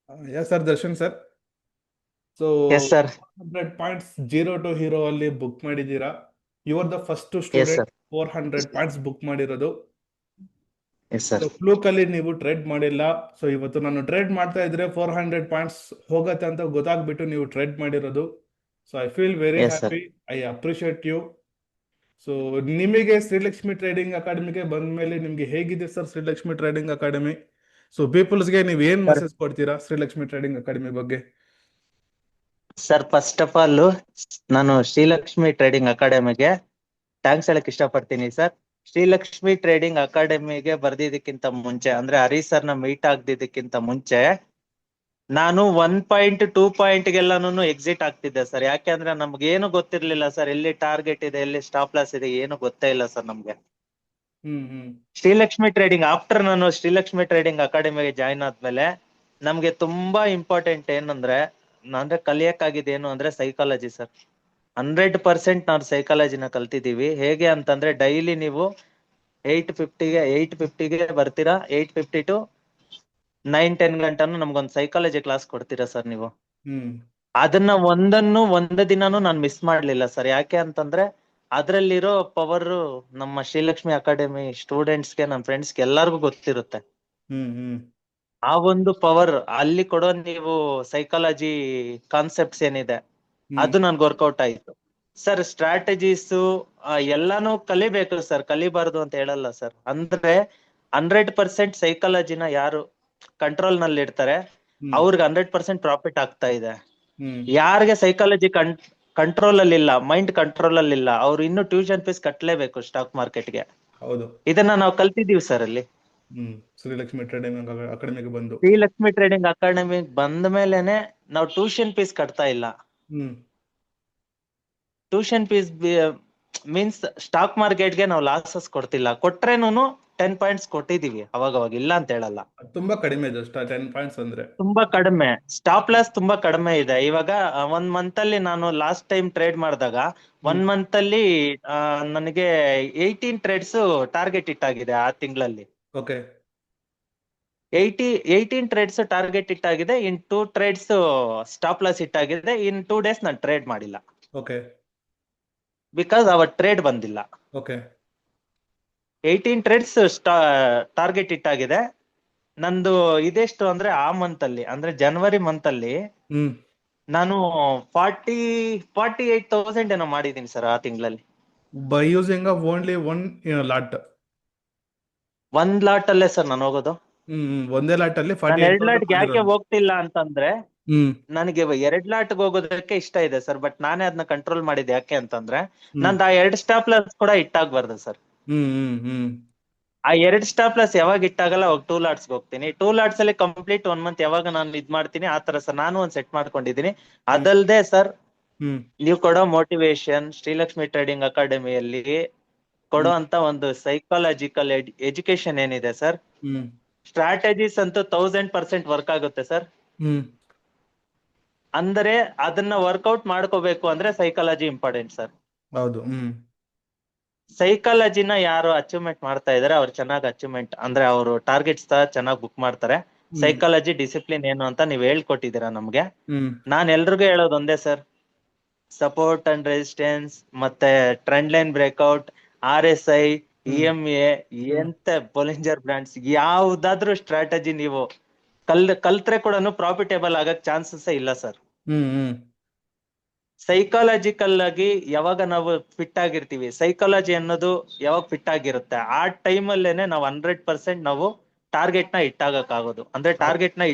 Yes, sir, Darshan sir. So, yes sir. 100 points zero to hero ಅಲ್ಲಿ book ಮಾಡಿದ್ದೀರಾ. You are the first yes student sir. 400 points book ಮಾಡಿರೋದು. Yes so sir. Fluke ಅಲ್ಲಿ ನೀವು trade ಮಾಡಿಲ್ಲ. So ಇವತ್ತು ನಾನು trade ಮಾಡ್ತಾ ಇದ್ರೆ 400 ಪಾಯಿಂಟ್ಸ್ ಹೋಗತ್ತೆ ಅಂತ ಗೊತ್ತಾಗ್ಬಿಟ್ಟು ನೀವು ಟ್ರೇಡ್ ಮಾಡಿರೋದು. So I feel very yes sir. Happy. I appreciate you. So ನಿಮಗೆ ಶ್ರೀಲಕ್ಷ್ಮಿ ಟ್ರೇಡಿಂಗ್ ಅಕಾಡೆಮಿಗೆ ಬಂದ ಮೇಲೆ ನಿಮ್ಗೆ ಹೇಗಿದೆ sir Srilakshmi trading academy? So ಪೀಪಲ್ಸ್ಗೆ ನೀವು ಏನ್ ಸರ್ ಮೆಸೇಜ್ ಕೊಡ್ತೀರಾ ಶ್ರೀಲಕ್ಷ್ಮಿ ಟ್ರೇಡಿಂಗ್ ಅಕಾಡೆಮಿ ಬಗ್ಗೆ? ಸರ್ ಫಸ್ಟ್ ಆಫ್ ಆಲ್ ನಾನು ಶ್ರೀಲಕ್ಷ್ಮಿ ಟ್ರೇಡಿಂಗ್ ಅಕಾಡೆಮಿಗೆ ಥ್ಯಾಂಕ್ಸ್ ಹೇಳಕ್ ಇಷ್ಟಪಡ್ತೀನಿ ಸರ್. ಶ್ರೀಲಕ್ಷ್ಮಿ ಟ್ರೇಡಿಂಗ್ ಅಕಾಡೆಮಿಗೆ ಬರ್ದಿದ್ದಕ್ಕಿಂತ ಮುಂಚೆ ಅಂದ್ರೆ ಹರಿ ಸರ್ನ ಮೀಟ್ ಆಗದಿದ್ದಕ್ಕಿಂತ ಮುಂಚೆ ನಾನು 1.2 ಪಾಯಿಂಟ್ಗೆಲ್ಲಾನು ಎಕ್ಸಿಟ್ ಆಗ್ತಿದ್ದೆ ಸರ್. ಯಾಕೆ ಅಂದ್ರೆ ನಮ್ಗೆ ಏನು ಗೊತ್ತಿರ್ಲಿಲ್ಲ ಸರ್, ಎಲ್ಲಿ ಟಾರ್ಗೆಟ್ ಇದೆ, ಎಲ್ಲಿ ಸ್ಟಾಪ್ ಲಾಸ್ ಇದೆ, ಏನು ಗೊತ್ತೇ ಇಲ್ಲ ಸರ್ ನಮ್ಗೆ. ಹ್ಮ್ ಹ್ಮ್ ಶ್ರೀಲಕ್ಷ್ಮಿ ಟ್ರೇಡಿಂಗ್ ಆಫ್ಟರ್ ನಾನು ಶ್ರೀಲಕ್ಷ್ಮಿ ಟ್ರೇಡಿಂಗ್ ಅಕಾಡೆಮಿಗೆ ಜಾಯ್ನ್ ಆದ್ಮೇಲೆ ನಮ್ಗೆ ತುಂಬಾ ಇಂಪಾರ್ಟೆಂಟ್ ಏನಂದ್ರೆ ಅಂದ್ರೆ ಕಲಿಯಕ್ಕಾಗಿದೆ ಏನು ಅಂದ್ರೆ ಸೈಕಾಲಜಿ ಸರ್. 100% ನಾವು ಸೈಕಾಲಜಿನ ಕಲ್ತಿದೀವಿ. ಹೇಗೆ ಅಂತಂದ್ರೆ ಡೈಲಿ ನೀವು 8:50ಗೆ ಬರ್ತೀರಾ. 8:50 to 9-10 ಗಂಟನು ನಮ್ಗೊಂದು ಸೈಕಾಲಜಿ ಕ್ಲಾಸ್ ಕೊಡ್ತೀರಾ ಸರ್ ನೀವು. ಹ್ಮ್ ಅದನ್ನ ಒಂದು ದಿನಾನು ನಾನು ಮಿಸ್ ಮಾಡ್ಲಿಲ್ಲ ಸರ್. ಯಾಕೆ ಅಂತಂದ್ರೆ ಅದ್ರಲ್ಲಿರೋ ಪವರ್ ನಮ್ಮ ಶ್ರೀಲಕ್ಷ್ಮಿ ಅಕಾಡೆಮಿ ಸ್ಟೂಡೆಂಟ್ಸ್ಗೆ, ನಮ್ಮ ಫ್ರೆಂಡ್ಸ್ಗೆ ಎಲ್ಲಾರ್ಗು ಗೊತ್ತಿರುತ್ತೆ. ಹ್ಮ್ ಹ್ಮ್ ಆ ಒಂದು ಪವರ್ ಅಲ್ಲಿ ಕೊಡೋ ನೀವು ಸೈಕಾಲಜಿ ಕಾನ್ಸೆಪ್ಟ್ಸ್ ಏನಿದೆ ಹ್ಮ್ ಅದು ನನ್ಗೆ ವರ್ಕೌಟ್ ಆಯ್ತು ಸರ್. ಸ್ಟ್ರಾಟಜೀಸ್ ಎಲ್ಲಾನು ಕಲಿಬೇಕು ಸರ್, ಕಲಿಬಾರ್ದು ಅಂತ ಹೇಳಲ್ಲ ಸರ್. ಅಂದ್ರೆ 100% ಸೈಕಾಲಜಿನ ಯಾರು ಕಂಟ್ರೋಲ್ ನಲ್ಲಿ ಇಡ್ತಾರೆ ಹ್ಮ್ ಅವ್ರಿಗೆ 100% ಪ್ರಾಫಿಟ್ ಆಗ್ತಾ ಇದೆ. ಹ್ಮ್ ಯಾರಿಗೆ ಸೈಕಾಲಜಿ ಕಂಟ್ರೋಲ್ ಅಲ್ಲಿ ಇಲ್ಲ, ಮೈಂಡ್ ಕಂಟ್ರೋಲ್ ಅಲ್ಲಿ ಇಲ್ಲ, ಅವ್ರು ಇನ್ನು ಟ್ಯೂಷನ್ ಫೀಸ್ ಕಟ್ಟಲೇಬೇಕು ಸ್ಟಾಕ್ ಮಾರ್ಕೆಟ್ಗೆ. ಹೌದು. ಇದನ್ನ ನಾವು ಕಲ್ತಿದೀವಿ ಸರ್ ಅಲ್ಲಿ. ಹ್ಮ್ ಶ್ರೀಲಕ್ಷ್ಮಿ ಟ್ರೇಡಿಂಗ್ ಅಕಾಡೆಮಿಗೆ ಬಂದು. ಶ್ರೀಲಕ್ಷ್ಮಿ ಟ್ರೇಡಿಂಗ್ ಅಕಾಡೆಮಿ ಬಂದ ಮೇಲೆನೆ ನಾವು ಟ್ಯೂಷನ್ ಫೀಸ್ ಕಟ್ತಾ ಇಲ್ಲ. ಹ್ಮ್ ಟ್ಯೂಷನ್ ಫೀಸ್ ಮೀನ್ಸ್ ಸ್ಟಾಕ್ ಮಾರ್ಕೆಟ್ಗೆ ನಾವು ಲಾಸಸ್ ಕೊಡ್ತಿಲ್ಲ. ಕೊಟ್ರೇನು 10 ಪಾಯಿಂಟ್ಸ್ ಕೊಟ್ಟಿದೀವಿ ಅವಾಗ ಇಲ್ಲ ಅಂತ ಹೇಳಲ್ಲ. ಅದು ತುಂಬಾ ಕಡಿಮೆ, ಜಸ್ಟ್ 10 ಪಾಯಿಂಟ್ಸ್ ಅಂದ್ರೆ. ತುಂಬಾ ಕಡಿಮೆ. ಸ್ಟಾಪ್ ಲಾಸ್ ತುಂಬಾ ಕಡಿಮೆ ಇದೆ. ಇವಾಗ 1 ಮಂತ್ ಅಲ್ಲಿ ನಾನು ಲಾಸ್ಟ್ ಟೈಮ್ ಟ್ರೇಡ್ ಮಾಡಿದಾಗ ಹ್ಮ್ 1 ಮಂತ್ ಅಲ್ಲಿ ನನಗೆ 18 ಟ್ರೇಡ್ಸ್ ಟಾರ್ಗೆಟ್ ಇಟ್ಟಾಗಿದೆ ಆ ತಿಂಗಳಲ್ಲಿ. ಓಕೆ 18 ಟ್ರೇಡ್ಸ್ ಟಾರ್ಗೆಟ್ ಇಟ್ಟಾಗಿದೆ. ಇನ್ 2 ಟ್ರೇಡ್ಸ್ ಸ್ಟಾಪ್ ಲಾಸ್ ಇಟ್ಟಾಗಿದೆ. ಇನ್ 2 ಡೇಸ್ ನಾನು ಟ್ರೇಡ್ ಮಾಡಿಲ್ಲ ಓಕೆ ಬಿಕಾಸ್ ಅವರ್ ಟ್ರೇಡ್ ಬಂದಿಲ್ಲ. ಓಕೆ 18 ಟ್ರೇಡ್ಸ್ ಟಾರ್ಗೆಟ್ ಇಟ್ಟಾಗಿದೆ. ನಂದು ಇದೆಷ್ಟು ಅಂದ್ರೆ ಆ ಮಂತ್ ಅಲ್ಲಿ ಅಂದ್ರೆ ಜನವರಿ ಮಂತ್ ಅಲ್ಲಿ ಹ್ಮ್ ನಾನು 48,000 ಏನೋ ಮಾಡಿದೀನಿ ಸರ್ ಆ ತಿಂಗಳಲ್ಲಿ. By using only one lot. 1 lot ಅಲ್ಲೇ ಸರ್ ನಾನು ಹೋಗೋದು. ಒಂದೇ ಲಾಟ್ ಅಲ್ಲಿ ಫಾರ್ಟಿ ನಾನು ಏಟ್ 2 ಲಾಟ್ ತೌಸಂಡ್ ಯಾಕೆ ಮಾಡಿರೋದು. ಹೋಗ್ತಿಲ್ಲ ಅಂತಂದ್ರೆ ಹ್ಮ್ ನನಗೆ 2 ಲಾಟ್ಗೆ ಹೋಗೋದಕ್ಕೆ ಇಷ್ಟ ಇದೆ ಸರ್. ಬಟ್ ನಾನೇ ಅದನ್ನ ಕಂಟ್ರೋಲ್ ಮಾಡಿದೆ. ಯಾಕೆ ಅಂತಂದ್ರೆ ಹ್ಮ್ ನಂದು ಆ 2 ಸ್ಟಾಪ್ ಲಾಸ್ ಕೂಡ ಇಟ್ಟಾಗ್ಬಾರ್ದು ಸರ್. ಹ್ಮ್ ಹ್ಮ್ ಹ್ಮ್ ಆ 2 ಸ್ಟಾಪ್ ಲಾಸ್ ಯಾವಾಗ ಇಟ್ಟಾಗಲ್ಲ ಅವಾಗ 2 ಲಾಟ್ಸ್ ಹೋಗ್ತೀನಿ. 2 ಲಾಟ್ಸ್ ಅಲ್ಲಿ ಕಂಪ್ಲೀಟ್ 1 ಮಂತ್ ಯಾವಾಗ ನಾನು ಇದ್ ಮಾಡ್ತೀನಿ ಆ ತರ ಸರ್ ನಾನು ಒಂದ್ ಸೆಟ್ ಮಾಡ್ಕೊಂಡಿದೀನಿ. ಹ್ಮ್ ಅದಲ್ದೆ ಸರ್ ಹ್ಮ್ ನೀವು ಕೊಡೋ ಮೋಟಿವೇಶನ್ ಶ್ರೀಲಕ್ಷ್ಮಿ ಟ್ರೇಡಿಂಗ್ ಅಕಾಡೆಮಿಯಲ್ಲಿ ಕೊಡೋ ಹ್ಮ್ ಅಂತ ಒಂದು ಸೈಕಾಲಜಿಕಲ್ ಎಜುಕೇಶನ್ ಏನಿದೆ ಸರ್, ಹ್ಮ್ ಸ್ಟ್ರಾಟಜೀಸ್ ಅಂತೂ 1000% ವರ್ಕ್ ಆಗುತ್ತೆ ಸರ್. ಹ್ಮ್ ಅಂದರೆ ಅದನ್ನ ವರ್ಕೌಟ್ ಮಾಡ್ಕೋಬೇಕು ಅಂದ್ರೆ ಸೈಕಾಲಜಿ ಇಂಪಾರ್ಟೆಂಟ್ ಸರ್. ಹೌದು. ಹ್ಮ್ ಸೈಕಾಲಜಿನ ಯಾರು ಅಚೀವ್ಮೆಂಟ್ ಮಾಡ್ತಾ ಇದಾರೆ ಅವ್ರು ಚೆನ್ನಾಗಿ ಅಚೀವ್ಮೆಂಟ್ ಅಂದ್ರೆ ಅವರು ಟಾರ್ಗೆಟ್ಸ್ ಚೆನ್ನಾಗಿ ಬುಕ್ ಮಾಡ್ತಾರೆ. ಹ್ಮ್ ಸೈಕಾಲಜಿ ಡಿಸಿಪ್ಲಿನ್ ಏನು ಅಂತ ನೀವ್ ಹೇಳ್ಕೊಟ್ಟಿದ್ದೀರಾ ನಮ್ಗೆ. ಹ್ಮ್ ನಾನ್ ಎಲ್ರಿಗೂ ಹೇಳೋದು ಒಂದೇ ಸರ್, ಸಪೋರ್ಟ್ ಅಂಡ್ ರೆಸಿಸ್ಟೆನ್ಸ್ ಮತ್ತೆ ಟ್ರೆಂಡ್ ಲೈನ್ ಬ್ರೇಕ್ಔಟ್, RSI, ಹ್ಮ್ EMA, ಹ್ಮ್ ಎಂತ ಬೊಲಿಂಜರ್ ಬ್ರಾಂಡ್ಸ್ ಯಾವ್ದಾದ್ರು ಸ್ಟ್ರಾಟಜಿ ನೀವು ಕಲ್ತ್ರೆ ಕೂಡ ಪ್ರಾಫಿಟೇಬಲ್ ಆಗಕ್ ಚಾನ್ಸಸ್ ಇಲ್ಲ ಸರ್. ಹ್ಮ್ ಹ್ಮ್ ಸೈಕಾಲಜಿಕಲ್ ಆಗಿ ಯಾವಾಗ ನಾವು ಫಿಟ್ ಆಗಿರ್ತೀವಿ, ಸೈಕಾಲಜಿ ಅನ್ನೋದು ಯಾವಾಗ ಫಿಟ್ ಆಗಿರುತ್ತೆ ಆ ಟೈಮ್ ಅಲ್ಲೇನೆ ನಾವು 100% ನಾವು ಟಾರ್ಗೆಟ್ ನ ಇಟ್ಟಾಗಕ್ಕಾಗೋದು. ಅಂದ್ರೆ ಹೌ- ಟಾರ್ಗೆಟ್ ನ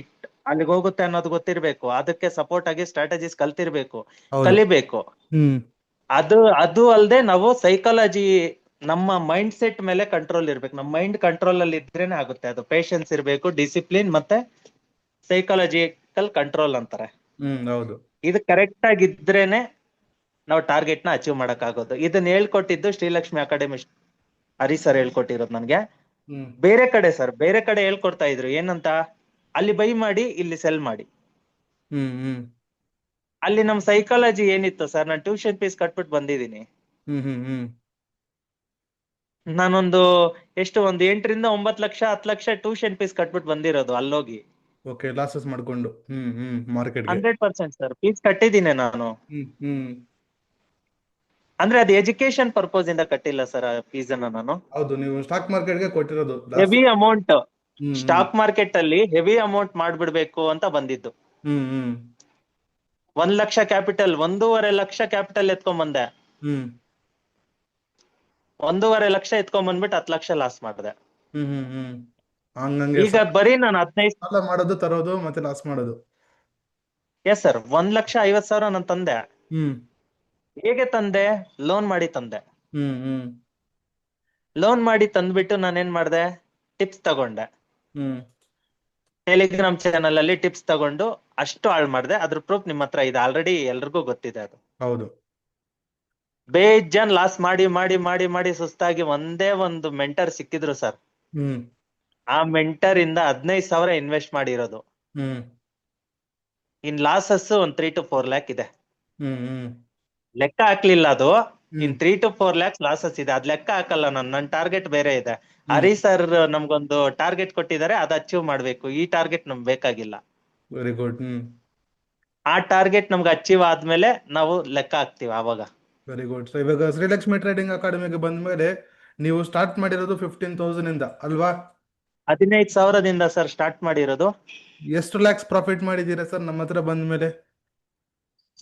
ಅಲ್ಲಿಗೆ ಹೋಗುತ್ತೆ ಅನ್ನೋದು ಗೊತ್ತಿರ್ಬೇಕು, ಅದಕ್ಕೆ ಸಪೋರ್ಟ್ ಆಗಿ ಸ್ಟ್ರಾಟಜೀಸ್ ಕಲ್ತಿರ್ಬೇಕು, ಹೌದು. ಕಲಿಬೇಕು. ಹ್ಮ್ ಅದು ಅಲ್ಲದೆ ನಾವು ಸೈಕಾಲಜಿ ನಮ್ಮ ಮೈಂಡ್ ಸೆಟ್ ಮೇಲೆ ಕಂಟ್ರೋಲ್ ಇರ್ಬೇಕು. ನಮ್ಮ ಮೈಂಡ್ ಕಂಟ್ರೋಲ್ ಅಲ್ಲಿ ಇದ್ರೇನೆ ಆಗುತ್ತೆ ಅದು. ಪೇಶನ್ಸ್ ಇರ್ಬೇಕು, ಡಿಸಿಪ್ಲಿನ್ ಮತ್ತೆ ಸೈಕಾಲಜಿಕಲ್ ಕಂಟ್ರೋಲ್ ಅಂತಾರೆ. ಹೌದು. ಇದು ಕರೆಕ್ಟ್ ಆಗಿದ್ರೇನೆ ನಾವು ಟಾರ್ಗೆಟ್ ನ ಅಚೀವ್ ಮಾಡಕ್ ಆಗೋದು. ಇದನ್ನ ಹೇಳ್ಕೊಟ್ಟಿದ್ದು ಶ್ರೀಲಕ್ಷ್ಮಿ ಅಕಾಡೆಮಿ ಹರಿ ಸರ್ ಹೇಳ್ಕೊಟ್ಟಿರೋದು ನನ್ಗೆ. ಹ್ಮ್ ಬೇರೆ ಕಡೆ ಸರ್ ಬೇರೆ ಕಡೆ ಹೇಳ್ಕೊಡ್ತಾ ಇದ್ರು ಏನಂತ, ಅಲ್ಲಿ ಬೈ ಮಾಡಿ ಇಲ್ಲಿ ಸೆಲ್ ಮಾಡಿ. ಹ್ಮ್ ಹ್ಮ್ ಅಲ್ಲಿ ನಮ್ ಸೈಕಾಲಜಿ ಏನಿತ್ತು ಸರ್, ನಾನು ಟ್ಯೂಷನ್ ಫೀಸ್ ಕಟ್ಬಿಟ್ಟು ಬಂದಿದ್ದೀನಿ. ಹ್ಮ್ ಹ್ಮ್ ಹ್ಮ್ ನಾನೊಂದು ಎಷ್ಟು ಒಂದು 8 ರಿಂದ 9 ಲಕ್ಷ 10 ಲಕ್ಷ ಟ್ಯೂಷನ್ ಫೀಸ್ ಕಟ್ಬಿಟ್ಟು ಬಂದಿರೋದು ಅಲ್ಲೋಗಿ. ಓಕೆ, ಲಾಸಸ್ ಮಾಡ್ಕೊಂಡು ಮಾರ್ಕೆಟ್ಗೆ. 100% ಸರ್, ಫೀಸ್ ಕಟ್ಟಿದ್ದೀನಿ ನಾನು. ಹ್ಮ್ ಅಂದ್ರೆ ಅದು ಎಜುಕೇಶನ್ ಪರ್ಪಸ್ ಇಂದ ಕಟ್ಟಿಲ್ಲ ಸರ್, ಆ ಫೀಸ್ ಅನ್ನ ನಾನು. ಹೌದು, ನೀವು ಸ್ಟಾಕ್ ಮಾರ್ಕೆಟ್ಗೆ ಕೊಟ್ಟಿರೋದು ಲಾಸ್ಟ್. ಹೆವಿ ಅಮೌಂಟ್ ಹ್ಮ್ ಸ್ಟಾಕ್ ಮಾರ್ಕೆಟ್ ಅಲ್ಲಿ ಹೆವಿ ಅಮೌಂಟ್ ಮಾಡ್ಬಿಡ್ಬೇಕು ಅಂತ ಬಂದಿದ್ದು. ಹ್ಮ್ 1 ಲಕ್ಷ ಕ್ಯಾಪಿಟಲ್, 1.5 ಲಕ್ಷ ಕ್ಯಾಪಿಟಲ್ ಎತ್ಕೊಂಡ್ ಬಂದೆ. ಹ್ಮ್ 1.5 ಲಕ್ಷ ಎತ್ಕೊಂಡ್ ಬಂದ್ಬಿಟ್ಟು 10 ಲಕ್ಷ ಲಾಸ್ ಮಾಡಿದೆ. ಹ್ಮ್ ಹಂಗಂಗೆ ಈಗ ಬರೀ ನಾನು 15. ಸಾಲ ಮಾಡೋದು, ತರೋದು, ಮತ್ತೆ ಲಾಸ್ ಮಾಡೋದು. ಎಸ್ ಸರ್, 1,50,000 ನಾನು ತಂದೆ. ಹ್ಮ್ ಹೇಗೆ ತಂದೆ? ಲೋನ್ ಮಾಡಿ ತಂದೆ. ಹ್ಮ್ ಲೋನ್ ಮಾಡಿ ತಂದ್ಬಿಟ್ಟು ನಾನೇನ್ ಮಾಡ್ದೆ? ಟಿಪ್ಸ್ ತಗೊಂಡೆ. ಹ್ಮ್ ಟೆಲಿಗ್ರಾಮ್ ಚಾನಲ್ ಅಲ್ಲಿ ಟಿಪ್ಸ್ ತಗೊಂಡು ಅಷ್ಟು ಹಾಳು ಮಾಡಿದೆ. ಅದ್ರ ಪ್ರೂಫ್ ನಿಮ್ಮ ಹತ್ರ ಇದೆ, ಆಲ್ರೆಡಿ ಎಲ್ರಿಗೂ ಗೊತ್ತಿದೆ ಅದು. ಹೌದು. ಬೇಜಾನ್ ಲಾಸ್ ಮಾಡಿ ಮಾಡಿ ಮಾಡಿ ಮಾಡಿ ಸುಸ್ತಾಗಿ ಒಂದೇ ಒಂದು ಮೆಂಟರ್ ಸಿಕ್ಕಿದ್ರು ಸರ್. ಹ್ಮ್ ಆ ಮೆಂಟರ್ ಇಂದ 15,000 ಇನ್ವೆಸ್ಟ್ ಮಾಡಿರೋದು. ಹ್ಮ್ ಇನ್ ಲಾಸಸ್ ಒಂದ್ 3 to 4 ಲ್ಯಾಕ್ ಇದೆ. ಹ್ಮ್ ಲೆಕ್ಕ ಹಾಕ್ಲಿಲ್ಲ ಅದು. ಇನ್ ಹ್ಮ್ 3 to 4 ಲ್ಯಾಕ್ಸ್ ಲಾಸಸ್ ಇದೆ. ಅದ್ ಲೆಕ್ಕ ಹಾಕಲ್ಲ ನಾನು, ನನ್ ಟಾರ್ಗೆಟ್ ಬೇರೆ ಇದೆ. ಹ್ಮ್ ಹರಿ ಸರ್ ನಮ್ಗೊಂದು ಟಾರ್ಗೆಟ್ ಕೊಟ್ಟಿದ್ದಾರೆ, ಅದ್ ಅಚೀವ್ ಮಾಡ್ಬೇಕು. ಈ ಟಾರ್ಗೆಟ್ ನಮ್ಗೆ ಬೇಕಾಗಿಲ್ಲ. Very good. ಆ ಟಾರ್ಗೆಟ್ ನಮ್ಗೆ ಅಚೀವ್ ಆದ್ಮೇಲೆ ನಾವು ಲೆಕ್ಕ ಹಾಕ್ತಿವಿ ಆವಾಗ. Very good. ಸೊ ಇವಾಗ ಶ್ರೀಲಕ್ಷ್ಮಿ ಟ್ರೇಡಿಂಗ್ ಅಕಾಡೆಮಿಗೆ ಬಂದ್ಮೇಲೆ ನೀವು ಸ್ಟಾರ್ಟ್ ಮಾಡಿರೋದು 15,000 ಇಂದ ಅಲ್ವಾ? 15,000ದಿಂದ ಸರ್ ಸ್ಟಾರ್ಟ್ ಮಾಡಿರೋದು. ಎಷ್ಟು ಲ್ಯಾಕ್ಸ್ ಪ್ರಾಫಿಟ್ ಮಾಡಿದ್ದೀರಾ ಸರ್ ನಮ್ಮ ಹತ್ರ ಬಂದ್ಮೇಲೆ?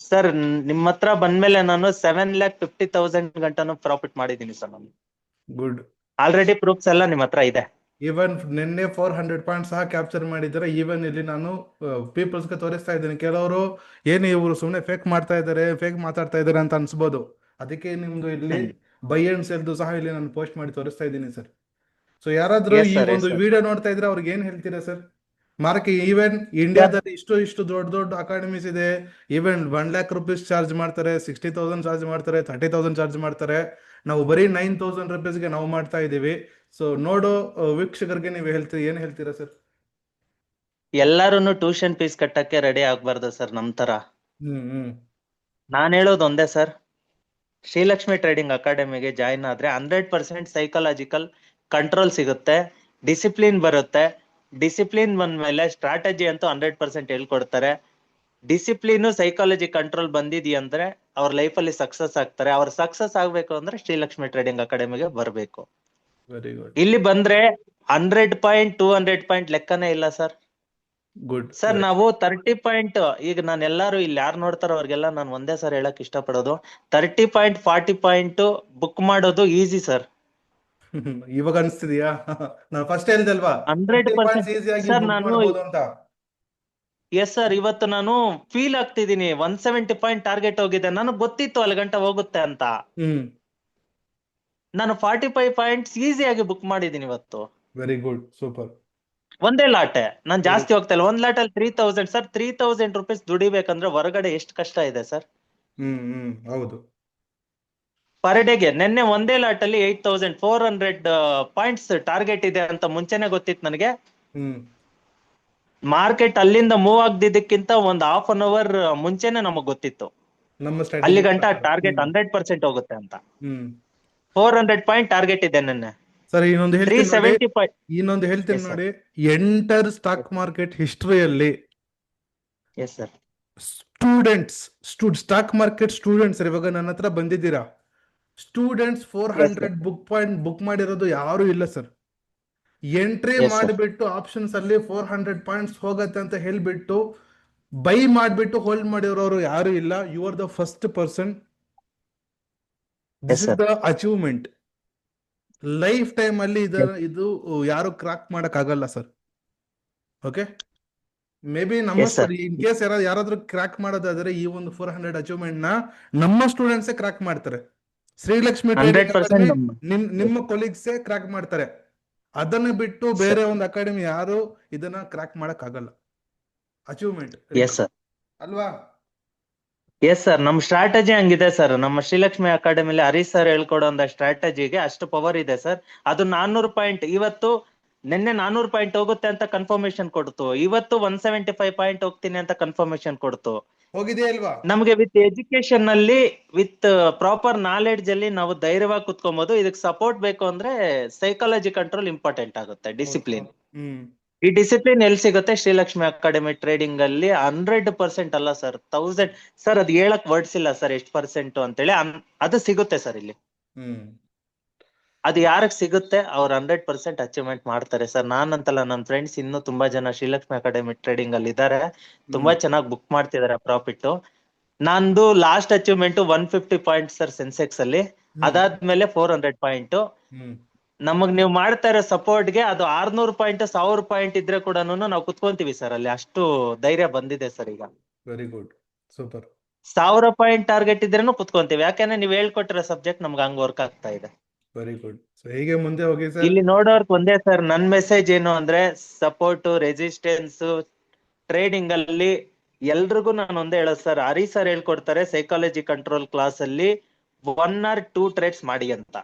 ಸರ್ ನಿಮ್ ಹತ್ರ ಬಂದ್ಮೇಲೆ ನಾನು 7,50,000 ಗಂಟನು ಪ್ರಾಫಿಟ್ ಮಾಡಿದೀನಿ ಸರ್ ನಾನು. ಗುಡ್. ಆಲ್ರೆಡಿ ಪ್ರೂಫ್ಸ್ ಎಲ್ಲ ನಿಮ್ ಹತ್ರ ಇದೆ. ಈವನ್ ನಿನ್ನೆ 400 ಪಾಯಿಂಟ್ ಸಹ ಕ್ಯಾಪ್ಚರ್ ಮಾಡಿದ್ದಾರೆ. ಈವನ್ ಇಲ್ಲಿ ನಾನು ಪೀಪಲ್ಸ್ಗೆ ತೋರಿಸ್ತಾ ಇದ್ದೀನಿ. ಕೆಲವರು ಏನು ಇವರು ಸುಮ್ಮನೆ ಫೇಕ್ ಮಾಡ್ತಾ ಇದ್ದಾರೆ, ಫೇಕ್ ಮಾತಾಡ್ತಾ ಇದ್ದಾರೆ ಅಂತ ಅನ್ಸ್ಬೋದು. ಅದಕ್ಕೆ ನಿಮ್ದು ಇಲ್ಲಿ ಬೈ ಅಂಡ್ ಸೆಲ್ದು ಸಹ ಇಲ್ಲಿ ನಾನು ಪೋಸ್ಟ್ ಮಾಡಿ ತೋರಿಸ್ತಾ ಇದ್ದೀನಿ ಸರ್. ಸೊ ಯಾರಾದ್ರೂ Yes ಈ sir, yes ಒಂದು sir. ವಿಡಿಯೋ ನೋಡ್ತಾ ಇದ್ರೆ ಅವ್ರಿಗೆ ಏನ್ ಹೇಳ್ತೀರಾ ಸರ್? ಈವನ್ ಇಂಡಿಯಾದಲ್ಲಿ ಇಷ್ಟು ದೊಡ್ಡ ದೊಡ್ಡ ಅಕಾಡೆಮೀಸ್ ಇದೆ. ಈವನ್ 1 lakh rupees ಚಾರ್ಜ್ ಮಾಡ್ತಾರೆ, 60,000 ಚಾರ್ಜ್ ಮಾಡ್ತಾರೆ, 30,000 ಚಾರ್ಜ್ ಮಾಡ್ತಾರೆ. ನಾವು ಬರೀ 9,000 rupeesಗೆ ನಾವು ಮಾಡ್ತಾ ಇದ್ದೀವಿ. ಸೊ ನೋಡೋ ವೀಕ್ಷಕರಿಗೆ ನೀವು ಏನ್ ಹೇಳ್ತೀರಾ ಸರ್? ಎಲ್ಲಾರು ಟ್ಯೂಷನ್ ಫೀಸ್ ಕಟ್ಟಕ್ಕೆ ರೆಡಿ ಆಗ್ಬಾರ್ದು ಸರ್ ನಮ್ ತರ. ಹ್ಮ್ ನಾನ್ ಹೇಳೋದು ಒಂದೇ ಸರ್, ಶ್ರೀಲಕ್ಷ್ಮಿ ಟ್ರೇಡಿಂಗ್ ಅಕಾಡೆಮಿಗೆ ಜಾಯಿನ್ ಆದ್ರೆ 100% ಸೈಕಲಾಜಿಕಲ್ ಕಂಟ್ರೋಲ್ ಸಿಗುತ್ತೆ, ಡಿಸಿಪ್ಲಿನ್ ಬರುತ್ತೆ. ಡಿಸಿಪ್ಲಿನ್ ಬಂದ್ಮೇಲೆ ಸ್ಟ್ರಾಟಜಿ ಅಂತೂ 100% ಹೇಳ್ಕೊಡ್ತಾರೆ. ಡಿಸಿಪ್ಲಿನ್ ಸೈಕಾಲಜಿ ಕಂಟ್ರೋಲ್ ಬಂದಿದೆಯಾ ಅಂದ್ರೆ ಅವ್ರ ಲೈಫ್ ಅಲ್ಲಿ ಸಕ್ಸಸ್ ಆಗ್ತಾರೆ. ಅವ್ರ ಸಕ್ಸಸ್ ಆಗ್ಬೇಕು ಅಂದ್ರೆ ಶ್ರೀಲಕ್ಷ್ಮಿ ಟ್ರೇಡಿಂಗ್ ಅಕಾಡೆಮಿಗೆ ಬರ್ಬೇಕು. Very good. ಇಲ್ಲಿ ಬಂದ್ರೆ 100 ಪಾಯಿಂಟ್ 200 ಪಾಯಿಂಟ್ ಲೆಕ್ಕನೇ ಇಲ್ಲ ಸರ್. ಗುಡ್ ಸರ್ ನಾವು 30 ಪಾಯಿಂಟ್, ಈಗ ನಾನು ಎಲ್ಲಾರು ಇಲ್ಲಿ ಯಾರು ನೋಡ್ತಾರೋ ಅವ್ರಿಗೆಲ್ಲ ನಾನು ಒಂದೇ ಸರ್ ಹೇಳಕ್ ಇಷ್ಟಪಡೋದು, 30 ಪಾಯಿಂಟ್ 40 ಪಾಯಿಂಟ್ ಬುಕ್ ಮಾಡೋದು ಈಸಿ ಸರ್. ಇವಾಗ ಅನ್ಸ್ತಿದ್ಯಾ? ನಾನು ಫಸ್ಟ್ ಹೇಳ್ದಲ್ವಾ 100% ಈಸಿಯಾಗಿ ಸರ್. ಬುಕ್ ನಾನು ಮಾಡಬಹುದು ಅಂತ. ಎಸ್ ಸರ್, ಇವತ್ತು ನಾನು ಫೀಲ್ ಆಗ್ತಿದ್ದೀನಿ. 170 ಪಾಯಿಂಟ್ ಟಾರ್ಗೆಟ್ ಹೋಗಿದೆ, ನನಗೆ ಗೊತ್ತಿತ್ತು ಅಲ್ಲಿ ಗಂಟ ಹೋಗುತ್ತೆ ಅಂತ. ನಾನು 45 ಪಾಯಿಂಟ್ಸ್ ಈಸಿಯಾಗಿ ಬುಕ್ ಮಾಡಿದೀನಿ ಇವತ್ತು. Very good, super. ಒಂದೇ ಲಾಟೆ, ನಾನ್ ಜಾಸ್ತಿ ಹೋಗ್ತಾ ಇಲ್ಲ. ಒಂದ್ ಲಾಟಲ್ಲಿ 3,000 ಸರ್. 3,000 rupees ದುಡಿಬೇಕಂದ್ರೆ ಹೊರಗಡೆ ಎಷ್ಟು ಕಷ್ಟ ಇದೆ ಸರ್. ಹೌದು. ಪರ್ ಡೇಗೆ ನಿನ್ನೆ ಒಂದೇ ಲಾಟ್ ಅಲ್ಲಿ 8,400 ಪಾಯಿಂಟ್ಸ್ ಟಾರ್ಗೆಟ್ ಇದೆ ಅಂತ ಮುಂಚೆನೆ ಗೊತ್ತಿತ್ತು ನನಗೆ. ಮಾರ್ಕೆಟ್ ಅಲ್ಲಿಂದ ಮೂವ್ ಆಗದಿದ್ದಕ್ಕಿಂತ ಒಂದು ಹಾಫ್ ಅನ್ ಅವರ್ ಮುಂಚೆನೆ ನಮಗ್ ಗೊತ್ತಿತ್ತು ಅಲ್ಲಿ ಗಂಟ ಟಾರ್ಗೆಟ್ 100% ಹೋಗುತ್ತೆ ಅಂತ. 400 ಪಾಯಿಂಟ್ ಟಾರ್ಗೆಟ್ ಇದೆ ನಿನ್ನೆ. ಸರ್ ಇನ್ನೊಂದು ಹೇಳ್ತೀನಿ 370 ಪಾಯಿಂಟ್. ಇನ್ನೊಂದು ಹೇಳ್ತೀನಿ ನೋಡಿ, ಎಂಟರ್ ಸ್ಟಾಕ್ ಮಾರ್ಕೆಟ್ ಹಿಸ್ಟ್ರಿಯಲ್ಲಿ yes sir, stock market students ಇವಾಗ ನನ್ನ ಹತ್ರ ಬಂದಿದ್ದೀರಾ. ಸ್ಟೂಡೆಂಟ್ಸ್ 400 ಬುಕ್ ಮಾಡಿರೋದು ಯಾರು ಇಲ್ಲ ಸರ್. ಎಂಟ್ರಿ ಮಾಡಿಬಿಟ್ಟು ಆಪ್ಷನ್ಸ್ ಅಲ್ಲಿ 400 ಪಾಯಿಂಟ್ಸ್ ಹೋಗತ್ತೆ ಅಂತ ಹೇಳ್ಬಿಟ್ಟು ಬೈ ಮಾಡಿಬಿಟ್ಟು ಹೋಲ್ಡ್ ಮಾಡಿರೋರು ಯಾರು ಇಲ್ಲ. You are the first person. This is the achievement. Lifetime ಅಲ್ಲಿ ಇದು ಯಾರು ಕ್ರಾಕ್ ಮಾಡಕ್ ಆಗಲ್ಲ ಸರ್. ಓಕೆ, ಮೇ ಬಿ ನಮ್ಮ ಇನ್ ಕೇಸ್ ಯಾರಾದ್ರೂ ಕ್ರಾಕ್ ಮಾಡೋದಾದ್ರೆ ಈ ಒಂದು 400 ಅಚೀವ್ಮೆಂಟ್ ನ ನಮ್ಮ ಸ್ಟೂಡೆಂಟ್ಸ್ ಕ್ರಾಕ್ ಮಾಡ್ತಾರೆ. ಶ್ರೀಲಕ್ಷ್ಮಿ ಟ್ರೇಡಿಂಗ್ ಅಕಾಡೆಮಿ ನಿಮ್ಮ ಕೊಲೀಗ್ಸ್ ಕ್ರಾಕ್ ಮಾಡ್ತಾರೆ. ಅದನ್ನ ಬಿಟ್ಟು ಬೇರೆ ಒಂದು ಅಕಾಡೆಮಿ ಯಾರು ಇದನ್ನ ಕ್ರಾಕ್ ಮಾಡಕ್ ಆಗಲ್ಲ. ಅಚೀವ್ಮೆಂಟ್ ಅಲ್ವಾ? ಎಸ್ ಸರ್, ನಮ್ ಸ್ಟ್ರಾಟಜಿ ಹಂಗಿದೆ ಸರ್. ನಮ್ಮ ಶ್ರೀಲಕ್ಷ್ಮಿ ಅಕಾಡೆಮಿಲಿ ಹರೀಶ್ ಸರ್ ಹೇಳ್ಕೊಡೋ ಸ್ಟ್ರಾಟಜಿಗೆ ಅಷ್ಟು ಪವರ್ ಇದೆ ಸರ್. ಅದು 400 ಪಾಯಿಂಟ್, ಇವತ್ತು ನಿನ್ನೆ 400 ಪಾಯಿಂಟ್ ಹೋಗುತ್ತೆ ಅಂತ ಕನ್ಫರ್ಮೇಶನ್ ಕೊಡ್ತು. ಇವತ್ತು 175 ಪಾಯಿಂಟ್ ಹೋಗ್ತೀನಿ ಅಂತ ಕನ್ಫರ್ಮೇಶನ್ ಕೊಡ್ತು. ಹೋಗಿದೆ ಅಲ್ವಾ? ನಮ್ಗೆ ವಿತ್ ಎಜುಕೇಶನ್ ಅಲ್ಲಿ, ವಿತ್ ಪ್ರಾಪರ್ ನಾಲೆಡ್ಜ್ ಅಲ್ಲಿ ನಾವು ಧೈರ್ಯವಾಗಿ ಕುತ್ಕೊಬಹುದು. ಇದಕ್ಕೆ ಸಪೋರ್ಟ್ ಬೇಕು ಅಂದ್ರೆ ಸೈಕಾಲಜಿ ಕಂಟ್ರೋಲ್ ಇಂಪಾರ್ಟೆಂಟ್ ಆಗುತ್ತೆ, ಡಿಸಿಪ್ಲಿನ್. ಈ ಡಿಸಿಪ್ಲಿನ್ ಎಲ್ಲಿ ಸಿಗುತ್ತೆ? ಶ್ರೀಲಕ್ಷ್ಮಿ ಅಕಾಡೆಮಿ ಟ್ರೇಡಿಂಗ್ ಅಲ್ಲಿ 100% ಅಲ್ಲ ಸರ್, 1000 ಸರ್. ಅದು ಹೇಳಕ್ ವರ್ಡ್ಸ್ ಇಲ್ಲ ಸರ್, ಎಷ್ಟು ಪರ್ಸೆಂಟ್ ಅಂತೇಳಿ. ಅದು ಸಿಗುತ್ತೆ ಸರ್ ಇಲ್ಲಿ. ಹ್ಮ್ ಅದು ಯಾರಿಗೆ ಸಿಗುತ್ತೆ ಅವ್ರು 100% ಅಚೀವ್ಮೆಂಟ್ ಮಾಡ್ತಾರೆ ಸರ್. ನಾನಂತಲ್ಲ, ನನ್ನ ಫ್ರೆಂಡ್ಸ್ ಇನ್ನೂ ತುಂಬಾ ಜನ ಶ್ರೀಲಕ್ಷ್ಮಿ ಅಕಾಡೆಮಿ ಟ್ರೇಡಿಂಗ್ ಅಲ್ಲಿ ಇದ್ದಾರೆ. ತುಂಬಾ ಚೆನ್ನಾಗಿ ಬುಕ್ ಮಾಡ್ತಿದ್ದಾರೆ ಪ್ರಾಫಿಟ್. ನಂದು last achievement 150 point sir Sensex ಅಲ್ಲಿ. ಅದಾದ್ಮೇಲೆ 400 ಪಾಯಿಂಟ್. ಹ್ಮ್ ನಮಗ್ ನೀವು ಮಾಡ್ತಾ ಇರೋ ಸಪೋರ್ಟ್ಗೆ ಅದು 600 ಪಾಯಿಂಟ್ 1000 ಪಾಯಿಂಟ್ ಇದ್ರೆ ಕೂಡ ನಾವು ಕುತ್ಕೊಂತೀವಿ ಸರ್ ಅಲ್ಲಿ. ಅಷ್ಟು ಧೈರ್ಯ ಬಂದಿದೆ ಸರ್ ಈಗ. Very good, super. 1000 point target ಇದ್ರೇನು ಕುತ್ಕೊಂತೀವಿ, ಯಾಕಂದ್ರೆ ನೀವು ಹೇಳ್ಕೊಟ್ಟಿರೋ ಸಬ್ಜೆಕ್ಟ್ ನಮ್ಗೆ ಹಂಗ್ ವರ್ಕ್ ಆಗ್ತಾ ಇದೆ. Very good. ಸೊ ಹೀಗೆ ಮುಂದೆ ಹೋಗಿ ಸರ್. ಇಲ್ಲಿ ನೋಡೋರ್ಕ್ ಒಂದೇ ಸರ್ ನನ್ ಮೆಸೇಜ್ ಏನು ಅಂದ್ರೆ, ಸಪೋರ್ಟ್, ರೆಸಿಸ್ಟೆನ್ಸ್ ಟ್ರೇಡಿಂಗ್ ಅಲ್ಲಿ ಎಲ್ರಿಗೂ ನಾನು ಒಂದೇ ಹೇಳೋದು ಸರ್. ಹರಿ ಸರ್ ಹೇಳ್ಕೊಡ್ತಾರೆ ಸೈಕಾಲಜಿ ಕಂಟ್ರೋಲ್ ಕ್ಲಾಸ್ ಅಲ್ಲಿ 1 or 2 ಟ್ರೇಡ್ಸ್ ಮಾಡಿ ಅಂತ.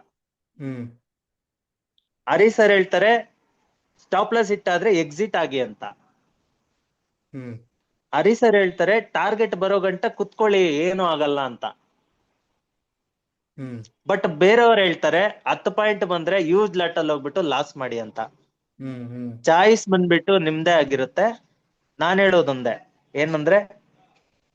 ಹ್ಮ್ ಹರಿ ಸರ್ ಹೇಳ್ತಾರೆ ಸ್ಟಾಪ್ ಲಾಸ್ ಹಿಟ್ ಆದ್ರೆ ಎಕ್ಸಿಟ್ ಆಗಿ ಅಂತ. ಹ್ಮ್ ಹರಿ ಸರ್ ಹೇಳ್ತಾರೆ ಟಾರ್ಗೆಟ್ ಬರೋ ಗಂಟ ಕುತ್ಕೊಳ್ಳಿ, ಏನು ಆಗಲ್ಲ ಅಂತ. ಹ್ಮ್ ಬಟ್ ಬೇರೆಯವ್ರು ಹೇಳ್ತಾರೆ 10 ಪಾಯಿಂಟ್ ಬಂದ್ರೆ ಯೂಸ್ ಲಾಟ್ ಅಲ್ಲಿ ಹೋಗ್ಬಿಟ್ಟು ಲಾಸ್ ಮಾಡಿ ಅಂತ. ಹ್ಮ್ ಹ್ಮ್ ಚಾಯ್ಸ್ ಬಂದ್ಬಿಟ್ಟು ನಿಮ್ದೇ ಆಗಿರುತ್ತೆ. ನಾನ್ ಹೇಳೋದೊಂದೇ ಏನಂದ್ರೆ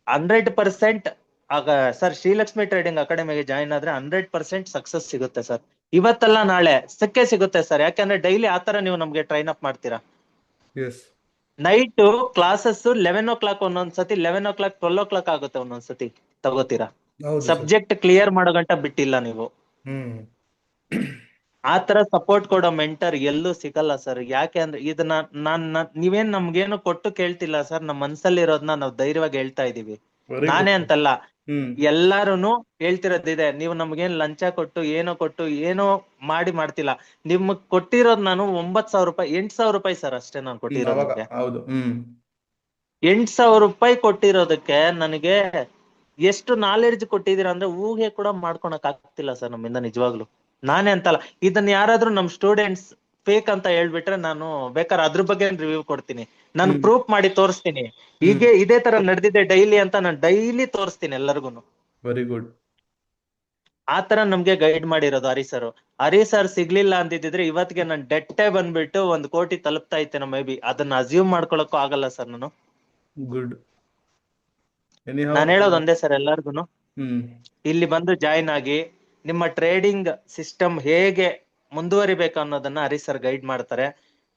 100% ಆಗ ಸರ್ ಶ್ರೀಲಕ್ಷ್ಮಿ ಟ್ರೇಡಿಂಗ್ ಅಕಾಡೆಮಿಗೆ ಜಾಯಿನ್ ಆದ್ರೆ 100% ಸಕ್ಸಸ್ ಸಿಗುತ್ತೆ ಸರ್. ಇವತ್ತಲ್ಲ ನಾಳೆ ಸಿಕ್ಕೇ ಸಿಗುತ್ತೆ ಸರ್. ಯಾಕಂದ್ರೆ ಡೈಲಿ ಆತರ ನೀವು ನಮ್ಗೆ ಟ್ರೈನ್ ಅಪ್ ಮಾಡ್ತೀರಾ. ಎಸ್. ನೈಟ್ ಕ್ಲಾಸಸ್ 11 o'clock ಒಂದೊಂದ್ಸತಿ, 11 o'clock 12 o'clock ಆಗುತ್ತೆ ಒಂದೊಂದ್ಸತಿ ತಗೋತೀರಾ. ಹೌದು ಸರ್. ಸಬ್ಜೆಕ್ಟ್ ಕ್ಲಿಯರ್ ಮಾಡೋ ಗಂಟ ಬಿಟ್ಟಿಲ್ಲ ನೀವು. ಹ್ಮ್ ಆತರ ಸಪೋರ್ಟ್ ಕೊಡೋ ಮೆಂಟರ್ ಎಲ್ಲೂ ಸಿಗಲ್ಲ ಸರ್. ಯಾಕೆ ಅಂದ್ರೆ ಇದನ್ನ ನೀವೇನ್ ನಮ್ಗೇನು ಕೊಟ್ಟು ಕೇಳ್ತಿಲ್ಲ ಸರ್. ನಮ್ಮ ಮನ್ಸಲ್ಲಿ ಇರೋದನ್ನ ನಾವು ಧೈರ್ಯವಾಗಿ ಹೇಳ್ತಾ ಇದೀವಿ. ವೆರಿ ನಾನೇ ಗುಡ್. ಅಂತಲ್ಲ, ಹ್ಮ್ ಎಲ್ಲಾರುನು ಹೇಳ್ತಿರೋದಿದೆ. ನೀವು ನಮ್ಗೇನ್ ಲಂಚ ಕೊಟ್ಟು ಏನೋ ಮಾಡ್ತಿಲ್ಲ. ನಿಮ್ಗ್ ಕೊಟ್ಟಿರೋದ್ ನಾನು 9,000 ರೂಪಾಯಿ, 8,000 ರೂಪಾಯಿ ಸರ್ ಅಷ್ಟೇ ನಾನು ಕೊಟ್ಟಿರೋದು ಅವಾಗ ನಿಮ್ಗೆ. ಹೌದು. 8,000 ರೂಪಾಯಿ ಕೊಟ್ಟಿರೋದಕ್ಕೆ ನನಗೆ ಎಷ್ಟು ನಾಲೆಡ್ಜ್ ಕೊಟ್ಟಿದ್ದೀರಾ ಅಂದ್ರೆ ಊಹೆ ಕೂಡ ಮಾಡ್ಕೊಳಕ್ ಆಗ್ತಿಲ್ಲ ಸರ್ ನಮ್ಮಿಂದ, ನಿಜವಾಗ್ಲು. ನಾನೇ ಅಂತಲ್ಲ, ಇದನ್ನ ಯಾರಾದ್ರೂ ನಮ್ ಸ್ಟೂಡೆಂಟ್ಸ್ ಫೇಕ್ ಅಂತ ಹೇಳ್ಬಿಟ್ರೆ ನಾನು ಬೇಕಾದ್ರೆ ಅದ್ರ ಬಗ್ಗೆ ರಿವ್ಯೂ ಕೊಡ್ತೀನಿ. ನಾನು ಪ್ರೂಫ್ ಮಾಡಿ ತೋರಿಸ್ತೀನಿ. ಹೀಗೆ ಇದೇ ತರ ನಡೆದಿದೆ ಡೈಲಿ ಅಂತ ನಾನು ಡೈಲಿ ತೋರಿಸ್ತೀನಿ ಎಲ್ಲರಿಗೂ. Very good. ಆತರ ನಮ್ಗೆ ಗೈಡ್ ಮಾಡಿರೋದು ಹರಿ ಸರ್. ಹರಿ ಸರ್ ಸಿಗ್ಲಿಲ್ಲ ಅಂತಿದ್ರೆ ಇವತ್ತಿಗೆ ನಾನು ಡೆಟ್ಟೆ ಬಂದ್ಬಿಟ್ಟು 1 ಕೋಟಿ ತಲುಪ್ತಾ ಇತ್ತೇನೋ ಮೇ ಬಿ. ಅದನ್ನ ಅಸ್ಯೂಮ್ ಮಾಡ್ಕೊಳಕ್ಕೂ ಆಗಲ್ಲ ಸರ್ ನಾನು. ಗುಡ್. ಎನಿಹೌ. ನಾನು ಹೇಳೋದು ಒಂದೇ ಸರ್ ಎಲ್ಲಾರ್ಗುನು, ಹ್ಮ್ ಇಲ್ಲಿ ಬಂದು ಜಾಯಿನ್ ಆಗಿ ನಿಮ್ಮ ಟ್ರೇಡಿಂಗ್ ಸಿಸ್ಟಮ್ ಹೇಗೆ ಮುಂದುವರಿಬೇಕು ಅನ್ನೋದನ್ನ ಹರಿ ಸರ್ ಗೈಡ್ ಮಾಡ್ತಾರೆ.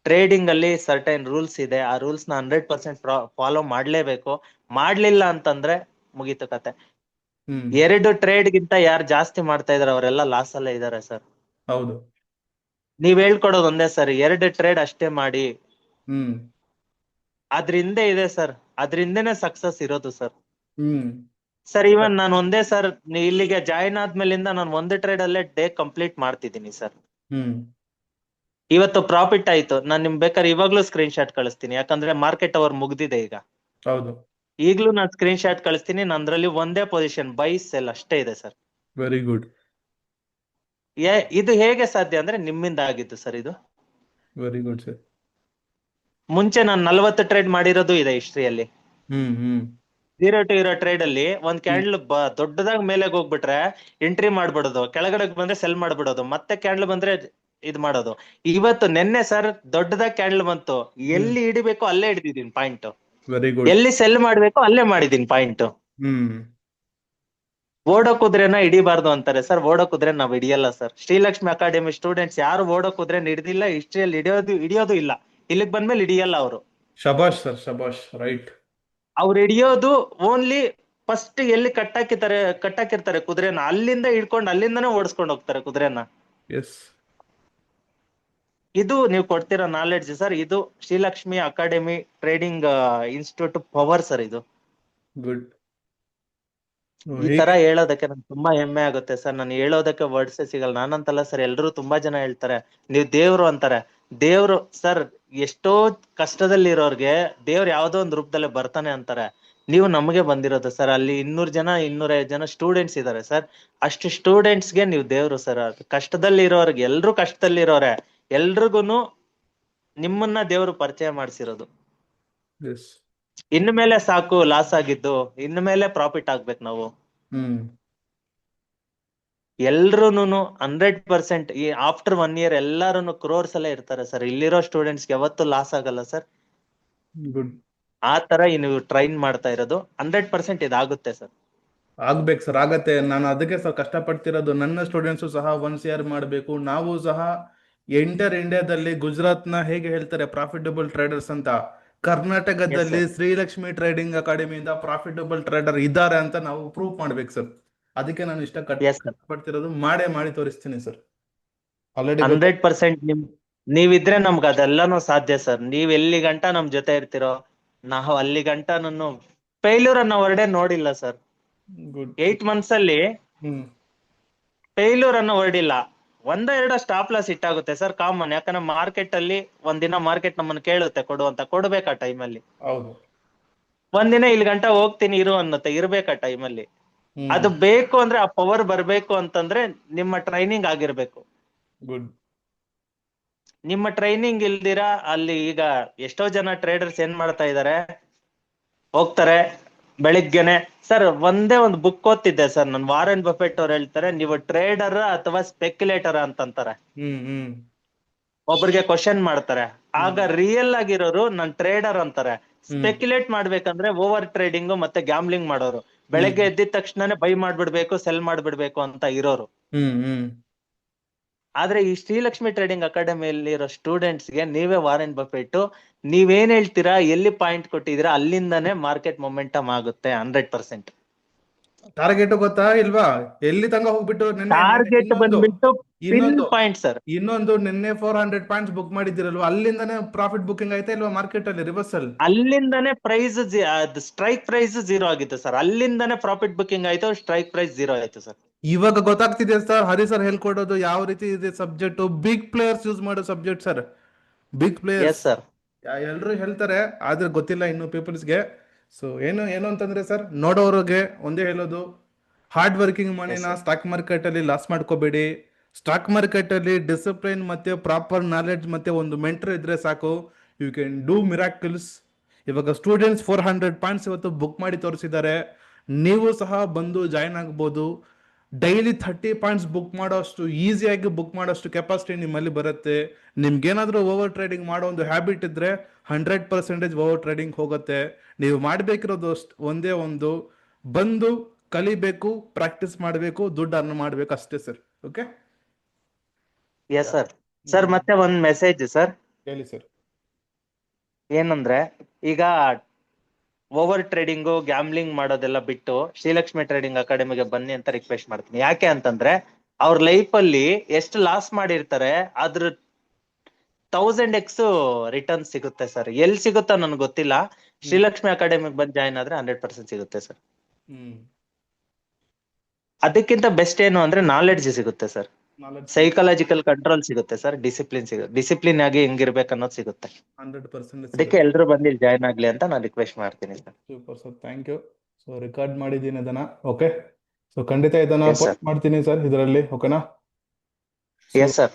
ಟ್ರೇಡಿಂಗ್ ಅಲ್ಲಿ ಸರ್ಟೈನ್ ರೂಲ್ಸ್ ಇದೆ. ಆ ರೂಲ್ಸ್ ನ 100% ಫಾಲೋ ಮಾಡ್ಲೇಬೇಕು. ಮಾಡ್ಲಿಲ್ಲ ಅಂತಂದ್ರೆ ಮುಗೀತು ಕತೆ. ಹ್ಮ್ 2 ಟ್ರೇಡ್ ಗಿಂತ ಯಾರು ಜಾಸ್ತಿ ಮಾಡ್ತಾ ಇದಾರೆ ಅವರೆಲ್ಲ ಲಾಸ್ ಅಲ್ಲೇ ಇದಾರೆ ಸರ್. ಹೌದು. ನೀವ್ ಹೇಳ್ಕೊಡೋದು ಒಂದೇ ಸರ್, 2 ಟ್ರೇಡ್ ಅಷ್ಟೇ ಮಾಡಿ. ಹ್ಮ್ ಅದ್ರಿಂದೇ ಇದೆ ಸರ್, ಅದ್ರಿಂದನೇ ಸಕ್ಸಸ್ ಇರೋದು ಸರ್. ಹ್ಮ್ ಸರ್ ಇವನ್ ನಾನು ಒಂದೇ ಸರ್, ಇಲ್ಲಿಗೆ ಜಾಯಿನ್ ಆದ್ಮೇಲಿಂದ ನಾನು 1 ಟ್ರೇಡ್ ಅಲ್ಲೇ ಡೇ ಕಂಪ್ಲೀಟ್ ಮಾಡ್ತಿದ್ದೀನಿ ಸರ್. ಹ್ಮ್ ಇವತ್ತು ಪ್ರಾಫಿಟ್ ಆಯ್ತು. ನಾನ್ ನಿಮ್ ಬೇಕಾದ್ರೆ ಇವಾಗ್ಲೂ ಸ್ಕ್ರೀನ್ ಶಾಟ್ ಕಳಿಸ್ತೀನಿ, ಯಾಕಂದ್ರೆ ಮಾರ್ಕೆಟ್ ಅವರ್ ಮುಗ್ದಿದೆ ಈಗ. ಹೌದು. ಈಗ್ಲೂ ನಾನು ಸ್ಕ್ರೀನ್ ಶಾಟ್ ಕಳಿಸ್ತೀನಿ. ನಂದ್ರಲ್ಲಿ ಒಂದೇ ಪೊಸಿಷನ್ ಬೈ ಸೆಲ್ ಅಷ್ಟೇ ಇದೆ ಸರ್. Very good. ಇದು ಹೇಗೆ ಸಾಧ್ಯ ಅಂದ್ರೆ ನಿಮ್ಮಿಂದ ಆಗಿದ್ದು ಸರ್ ಇದು. Very good sir. ಮುಂಚೆ ನಾನು 40 ಟ್ರೇಡ್ ಮಾಡಿರೋದು ಇದೆ ಹಿಸ್ಟ್ರಿಯಲ್ಲಿ. ಹ್ಮ್ ಹ್ಮ್ 0 to 0 ಟ್ರೇಡ್ ಅಲ್ಲಿ ಒಂದ್ ಕ್ಯಾಂಡಲ್ ದೊಡ್ಡದಾಗ್ ಮೇಲೆ ಹೋಗ್ಬಿಟ್ರೆ ಎಂಟ್ರಿ ಮಾಡ್ಬಿಡೋದು, ಕೆಳಗಡೆ ಬಂದ್ರೆ ಸೆಲ್ ಮಾಡ್ಬಿಡೋದು, ಮತ್ತೆ ಕ್ಯಾಂಡಲ್ ಬಂದ್ರೆ ಇದ್ ಮಾಡೋದು. ಇವತ್ತು ನೆನ್ನೆ ಸರ್ ದೊಡ್ಡದಾಗ್ ಕ್ಯಾಂಡಲ್ ಬಂತು, ಎಲ್ಲಿ ಹಿಡಿಬೇಕು ಅಲ್ಲೇ ಹಿಡಿದಿದ್ದೀನಿ ಪಾಯಿಂಟ್. Very good. ಎಲ್ಲಿ ಸೆಲ್ ಮಾಡ್ಬೇಕು ಅಲ್ಲೇ ಮಾಡಿದೀನಿ ಪಾಯಿಂಟ್. ಹ್ಮ್ ಓಡೋ ಕುದುರೆನ ಹಿಡಿಬಾರ್ದು ಅಂತಾರೆ ಸರ್. ಓಡೋ ಕುದುರೆ ನಾವ್ ಹಿಡಿಯಲ್ಲ ಸರ್. ಶ್ರೀಲಕ್ಷ್ಮಿ ಅಕಾಡೆಮಿ ಸ್ಟೂಡೆಂಟ್ಸ್ ಯಾರು ಓಡೋ ಕುದುರೆ ಹಿಡಿದಿಲ್ಲ, ಹಿಸ್ಟ್ರಿಯಲ್ಲಿ ಹಿಡಿಯೋದು ಇಲ್ಲ. ಇಲ್ಲಿಗ್ ಬಂದ್ಮೇಲೆ ಹಿಡಿಯಲ್ಲ ಅವರು. ಶಬಾಷ್ ಸರ್, ಶಬಾಷ್. ರೈಟ್. ಅವ್ರು ಹಿಡಿಯೋದು ಓನ್ಲಿ ಫಸ್ಟ್ ಎಲ್ಲಿ ಕಟ್ಟಾಕಿರ್ತಾರೆ ಕುದುರೆನ, ಅಲ್ಲಿಂದ ಹಿಡ್ಕೊಂಡು ಅಲ್ಲಿಂದನೇ ಓಡಿಸ್ಕೊಂಡು ಹೋಗ್ತಾರೆ ಕುದುರೆನ. ಎಸ್. ಇದು ನೀವು ಕೊಡ್ತಿರೋ ನಾಲೆಡ್ಜ್ ಸರ್. ಇದು Srilakshmi academy trading institute power sir ಇದು. ಗುಡ್. ಈ ತರ ಹೇಳೋದಕ್ಕೆ ನನ್ಗೆ ತುಂಬಾ ಹೆಮ್ಮೆ ಆಗುತ್ತೆ ಸರ್. ನಾನು ಹೇಳೋದಕ್ಕೆ ವರ್ಡ್ಸೇ ಸಿಗಲ್ಲ. ನಾನಂತಲ್ಲ ಸರ್, ಎಲ್ರು ತುಂಬಾ ಜನ ಹೇಳ್ತಾರೆ ನೀವ್ ದೇವ್ರು ಅಂತಾರೆ. ದೇವ್ರು ಸರ್, ಎಷ್ಟೋ ಕಷ್ಟದಲ್ಲಿ ಇರೋರ್ಗೆ ದೇವ್ರು ಯಾವ್ದೋ ಒಂದ್ ರೂಪದಲ್ಲೇ ಬರ್ತಾನೆ ಅಂತಾರೆ. ನೀವು ನಮಗೆ ಬಂದಿರೋದು ಸರ್. ಅಲ್ಲಿ 200 ಜನ 250 ಜನ ಸ್ಟೂಡೆಂಟ್ಸ್ ಇದಾರೆ ಸರ್. ಅಷ್ಟು ಸ್ಟೂಡೆಂಟ್ಸ್ಗೆ ನೀವು ದೇವ್ರು ಸರ್. ಕಷ್ಟದಲ್ಲಿ ಇರೋರ್ಗೆ, ಎಲ್ರು ಕಷ್ಟದಲ್ಲಿ ಇರೋರೆ ಎಲ್ರಿಗೂನು ನಿಮ್ಮನ್ನ ದೇವ್ರು ಪರಿಚಯ ಮಾಡ್ಸಿರೋದು. ಎಸ್. ಇನ್ನು ಮೇಲೆ ಸಾಕು ಲಾಸ್ ಆಗಿದ್ದು, ಇನ್ನು ಮೇಲೆ ಪ್ರಾಫಿಟ್ ಆಗ್ಬೇಕು ನಾವು. ಹ್ಮ್ ಎಲ್ರೂನು 100% ಈ ಆಫ್ಟರ್ 1 year ಎಲ್ಲಾರು ಕ್ರೋರ್ಸ್ ಅಲ್ಲೇ ಇರ್ತಾರೆ ಸರ್. ಇಲ್ಲಿರೋ ಸ್ಟೂಡೆಂಟ್ಸ್ ಯಾವತ್ತೂ ಲಾಸ್ ಆಗಲ್ಲ ಸರ್. ಗುಡ್. ಆ ತರ ನೀವು ಟ್ರೈನ್ ಮಾಡ್ತಾ ಇರೋದು 100% ಇದಾಗುತ್ತೆ ಸರ್. ಆಗ್ಬೇಕು ಸರ್, ಆಗತ್ತೆ. ನಾನು ಅದಕ್ಕೆ ಸರ್ ಕಷ್ಟಪಡ್ತಿರೋದು. ನನ್ನ ಸ್ಟೂಡೆಂಟ್ಸು ಸಹ 1 CR ಮಾಡಬೇಕು. ನಾವು ಸಹ ಇಂಡಿಯಾದಲ್ಲಿ ಗುಜರಾತ್ನ ಹೇಗೆ ಹೇಳ್ತಾರೆ ಪ್ರಾಫಿಟಬಲ್ ಟ್ರೇಡರ್ಸ್ ಅಂತ, ಕರ್ನಾಟಕದಲ್ಲಿ ಶ್ರೀಲಕ್ಷ್ಮಿ ಟ್ರೇಡಿಂಗ್ ಅಕಾಡೆಮಿಯಿಂದ ಪ್ರಾಫಿಟಬಲ್ ಟ್ರೇಡರ್ ಇದ್ದಾರೆ ಅಂತ ನಾವು ಪ್ರೂವ್ ಮಾಡ್ಬೇಕು ಸರ್. ಅದಕ್ಕೆ ನಾನು ಎಸ್ ಸರ್, ಕಷ್ಟಪಡ್ತಿರೋದು. ಮಾಡಿ ತೋರಿಸ್ತೀನಿ ಸರ್. ಆಲ್ರೆಡಿ 100% ನೀವಿದ್ರೆ ನಮ್ಗೆ ಅದೆಲ್ಲಾನು ಸಾಧ್ಯ ಸರ್. ನೀವ್ ಎಲ್ಲಿ ಗಂಟ ನಮ್ ಜೊತೆ ಇರ್ತಿರೋ ನಾವು ಅಲ್ಲಿ ಗಂಟ ನಾನು ಫೇಲ್ಯೂರ್ ಅನ್ನೋ ವರ್ಡೇ ನೋಡಿಲ್ಲ ಸರ್. ಗುಡ್. 8 months ಅಲ್ಲಿ ಹ್ಮ್. ಫೇಲ್ಯೂರ್ ಅನ್ನೋ ವರ್ಡ್ ಇಲ್ಲ. 1-2 ಸ್ಟಾಪ್ ಲಾಸ್ ಇಟ್ಟಾಗುತ್ತೆ ಸರ್, ಕಾಮನ್. ಯಾಕಂದ್ರೆ ಮಾರ್ಕೆಟ್ ಅಲ್ಲಿ ಒಂದಿನ ಮಾರ್ಕೆಟ್ ನಮ್ಮನ್ನ ಕೇಳುತ್ತೆ ಕೊಡ್ಬೇಕಾ ಟೈಮಲ್ಲಿ. ಹೌದು. ಒಂದಿನ ಇಲ್ಲಿ ಗಂಟ ಹೋಗ್ತೀನಿ ಇರು ಅನ್ನತ್ತೆ, ಇರ್ಬೇಕಾ ಟೈಮಲ್ಲಿ. ಅದು ಹ್ಮ್. ಬೇಕು ಅಂದ್ರೆ ಆ ಪವರ್ ಬರ್ಬೇಕು ಅಂತಂದ್ರೆ ನಿಮ್ಮ ಟ್ರೈನಿಂಗ್ ಆಗಿರ್ಬೇಕು. ಗುಡ್. ನಿಮ್ಮ ಟ್ರೈನಿಂಗ್ ಇಲ್ದಿರಾ ಅಲ್ಲಿ ಈಗ ಎಷ್ಟೋ ಜನ ಟ್ರೇಡರ್ಸ್ ಏನ್ ಮಾಡ್ತಾ ಇದಾರೆ, ಹೋಗ್ತಾರೆ ಬೆಳಿಗ್ಗೆನೆ. ಸರ್ ಒಂದೇ ಒಂದು ಬುಕ್ ಓದ್ತಿದ್ದೆ ಸರ್ ನಾನು, ವಾರೆನ್ ಬಫೆಟ್ ಅವ್ರು ಹೇಳ್ತಾರೆ ನೀವು ಟ್ರೇಡರ್ ಅಥವಾ ಸ್ಪೆಕ್ಯುಲೇಟರ್ ಅಂತಂತಾರೆ. ಹ್ಮ್. ಒಬ್ರಿಗೆ ಕ್ವಶನ್ ಮಾಡ್ತಾರೆ, ಆಗ ರಿಯಲ್ ಆಗಿರೋರು ನನ್ ಟ್ರೇಡರ್ ಅಂತಾರೆ. ಸ್ಪೆಕ್ಯುಲೇಟ್ ಮಾಡ್ಬೇಕಂದ್ರೆ ಓವರ್ ಟ್ರೇಡಿಂಗ್ ಮತ್ತೆ ಗ್ಯಾಮ್ಲಿಂಗ್ ಮಾಡೋರು, ಬೆಳಗ್ಗೆ ಎದ್ದಿದ ತಕ್ಷಣನೇ ಬೈ ಮಾಡ್ಬಿಡ್ಬೇಕು ಸೆಲ್ ಮಾಡ್ಬಿಡ್ಬೇಕು ಅಂತ ಇರೋರು. ಹ್ಮ್. ಆದ್ರೆ ಈ ಶ್ರೀಲಕ್ಷ್ಮಿ ಟ್ರೇಡಿಂಗ್ ಅಕಾಡೆಮಿಯಲ್ಲಿ ಇರೋ ಸ್ಟೂಡೆಂಟ್ಸ್ ಗೆ ನೀವೇ ವಾರೆನ್ ಬಫೆಟ್. ನೀವೇನ್ ಹೇಳ್ತೀರಾ, ಎಲ್ಲಿ ಪಾಯಿಂಟ್ ಕೊಟ್ಟಿದ್ದೀರಾ ಅಲ್ಲಿಂದಾನೇ ಮಾರ್ಕೆಟ್ ಮೊಮೆಂಟಮ್ ಆಗುತ್ತೆ 100%. ಟಾರ್ಗೆಟ್ ಗೊತ್ತಾ ಇಲ್ವಾ? ಎಲ್ಲಿ ತನಕ ಹೋಗ್ಬಿಟ್ಟು ಟಾರ್ಗೆಟ್ ಬಂದ್ಬಿಟ್ಟು ಪಿನ್ ಪಾಯಿಂಟ್ ಸರ್. ಇನ್ನೊಂದು ನಿನ್ನೆ 400 ಪಾಯಿಂಟ್ಸ್ ಬುಕ್ ಮಾಡಿದ್ದೀರಲ್ವಾ, ಅಲ್ಲಿಂದಾನೇ ಪ್ರಾಫಿಟ್ ಬುಕಿಂಗ್ ಆಯ್ತಾ ಇಲ್ವಾ ಮಾರ್ಕೆಟ್ ಅಲ್ಲಿ ರಿವರ್ಸಲ್? ಅಲ್ಲಿಂದಾನೇ ಪ್ರೈಸ್ ಸ್ಟ್ರೈಕ್ ಪ್ರೈಸ್ 0 ಆಗಿತ್ತು ಸರ್. ಅಲ್ಲಿಂದಾನೇ ಪ್ರಾಫಿಟ್ ಬುಕಿಂಗ್ ಆಯ್ತು, ಸ್ಟ್ರೈಕ್ ಪ್ರೈಸ್ 0 ಆಯ್ತು ಸರ್. ಇವಾಗ ಗೊತ್ತಾಗ್ತಿದೆ ಸರ್, ಹರಿ ಸರ್ ಹೇಳ್ಕೊಡೋದು ಯಾವ ರೀತಿ ಇದೆ ಸಬ್ಜೆಕ್ಟ್. ಬಿಗ್ ಪ್ಲೇಯರ್ಸ್ ಯೂಸ್ ಮಾಡೋ subject sir, big players. Yes sir. ಎಲ್ರು ಹೇಳ್ತಾರೆ, ಆದ್ರೆ ಗೊತ್ತಿಲ್ಲ ಇನ್ನು ಪೀಪಲ್ಸ್ಗೆ. ಸೊ ಏನು ಅಂತಂದ್ರೆ ಸರ್, ನೋಡೋರಿಗೆ ಒಂದೇ ಹೇಳೋದು, ಹಾರ್ಡ್ ವರ್ಕಿಂಗ್ ಮನಿನ ಸ್ಟಾಕ್ ಮಾರ್ಕೆಟ್ ಅಲ್ಲಿ ಲಾಸ್ ಮಾಡ್ಕೋಬೇಡಿ. ಸ್ಟಾಕ್ ಮಾರ್ಕೆಟ್ ಅಲ್ಲಿ ಡಿಸಿಪ್ಲಿನ್ ಮತ್ತೆ ಪ್ರಾಪರ್ ನಾಲೆಡ್ಜ್ ಮತ್ತೆ ಒಂದು ಮೆಂಟರ್ ಇದ್ರೆ ಸಾಕು, ಯು ಕ್ಯಾನ್ ಡೂ ಮಿರಾಕಲ್ಸ್. ಇವಾಗ ಸ್ಟೂಡೆಂಟ್ಸ್ 400 ಪಾಯಿಂಟ್ಸ್ ಇವತ್ತು ಬುಕ್ ಮಾಡಿ ತೋರಿಸಿದ್ದಾರೆ. ನೀವು ಸಹ ಬಂದು ಜಾಯಿನ್ ಆಗ್ಬೋದು. ಡೈಲಿ 30 ಪಾಯಿಂಟ್ಸ್ ಬುಕ್ ಮಾಡೋಷ್ಟು ಈಸಿಯಾಗಿ ಬುಕ್ ಮಾಡೋಷ್ಟು ಕೆಪಾಸಿಟಿ ನಿಮ್ಮಲ್ಲಿ ಬರುತ್ತೆ. ನಿಮ್ಗೇನಾದ್ರೂ ಓವರ್ ಟ್ರೇಡಿಂಗ್ ಮಾಡೋ ಒಂದು ಹ್ಯಾಬಿಟ್ ಇದ್ರೆ 100% ಓವರ್ ಟ್ರೇಡಿಂಗ್ ಹೋಗುತ್ತೆ. ನೀವು ಮಾಡಬೇಕಿರೋದು ಒಂದೇ ಒಂದು, ಬಂದು ಕಲಿಬೇಕು, ಪ್ರಾಕ್ಟೀಸ್ ಮಾಡಬೇಕು, ದುಡ್ಡು ಅರ್ನ್ ಮಾಡಬೇಕು ಅಷ್ಟೇ sir. Okay. Yes sir. Sir ಮತ್ತೆ ಒಂದ್ ಮೆಸೇಜ್ ಸರ್. ಹೇಳಿ ಸರ್. ಏನಂದ್ರೆ ಈಗ ಓವರ್ ಟ್ರೇಡಿಂಗು ಗ್ಯಾಮ್ಲಿಂಗ್ ಮಾಡೋದೆಲ್ಲ ಬಿಟ್ಟು ಶ್ರೀಲಕ್ಷ್ಮಿ ಟ್ರೇಡಿಂಗ್ ಅಕಾಡೆಮಿಗೆ ಬನ್ನಿ ಅಂತ ರಿಕ್ವೆಸ್ಟ್ ಮಾಡ್ತೀನಿ. ಯಾಕೆ ಅಂತಂದ್ರೆ ಅವ್ರ ಲೈಫ್ ಅಲ್ಲಿ ಎಷ್ಟು ಲಾಸ್ ಮಾಡಿರ್ತಾರೆ ಅದ್ರ 1000x ರಿಟರ್ನ್ ಸಿಗುತ್ತೆ ಸರ್. ಎಲ್ಲಿ ಸಿಗುತ್ತೋ ನನ್ಗೆ ಗೊತ್ತಿಲ್ಲ. ಶ್ರೀಲಕ್ಷ್ಮಿ ಅಕಾಡೆಮಿಗೆ ಬಂದು ಜಾಯ್ನ್ ಆದ್ರೆ 100% ಸಿಗುತ್ತೆ ಸರ್. ಅದಕ್ಕಿಂತ ಬೆಸ್ಟ್ ಏನು ಅಂದ್ರೆ ನಾಲೆಡ್ಜ್ ಸಿಗುತ್ತೆ ಸರ್, ಸೈಕಾಲಜಿಕಲ್ ಕಂಟ್ರೋಲ್ ಸಿಗುತ್ತೆ ಸರ್, ಡಿಸಿಪ್ಲಿನ್ ಆಗಿ ಹೆಂಗಿರ್ಬೇಕು ಅನ್ನೋದು ಸಿಗುತ್ತೆ. 100% ಅದಕ್ಕೆ ಎಲ್ರು ಬಂದು ಜಾಯ್ನ್ ಆಗ್ಲಿ ಅಂತ ನಾನು ರಿಕ್ವೆಸ್ಟ್ ಮಾಡ್ತೀನಿ ಸರ್. Super sir, thank you. So record ಮಾಡಿದ್ದೀನಿ ಅದನ್ನ. ಓಕೆ. ಸೊ ಖಂಡಿತ ಇದನ್ನ Yes, sir. ಪೋಸ್ಟ್ ಮಾಡ್ತೀನಿ ಸರ್ ಇದರಲ್ಲಿ. ಓಕೆನಾ? Yes sir.